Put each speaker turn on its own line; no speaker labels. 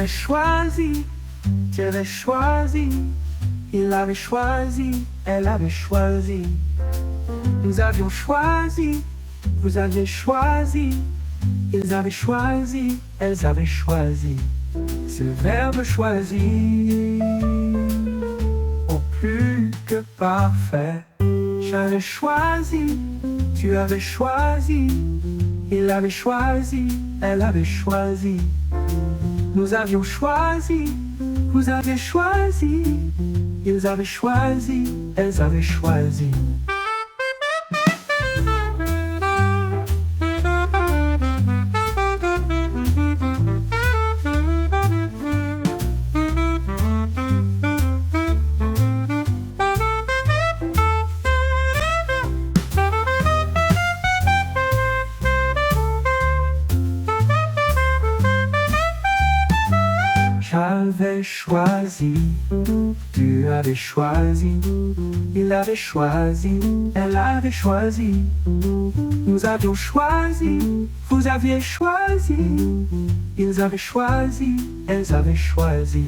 avais choisi, tu avais choisi, il avait choisi, elle avait choisi. Nous avions choisi, vous aviez choisi, ils avaient choisi, elles avaient choisi. C'est le verbe choisir, au plus que parfait. J'avais choisi, tu avais choisi, il avait choisi, elle avait choisi. Nous avions choisi, vous aviez choisi, ils avaient choisi, elles avaient choisi. J'avais choisi, tu avais choisi, il avait choisi, elle avait choisi. Nous avions choisi, vous aviez choisi, ils avaient choisi, elles avaient choisi.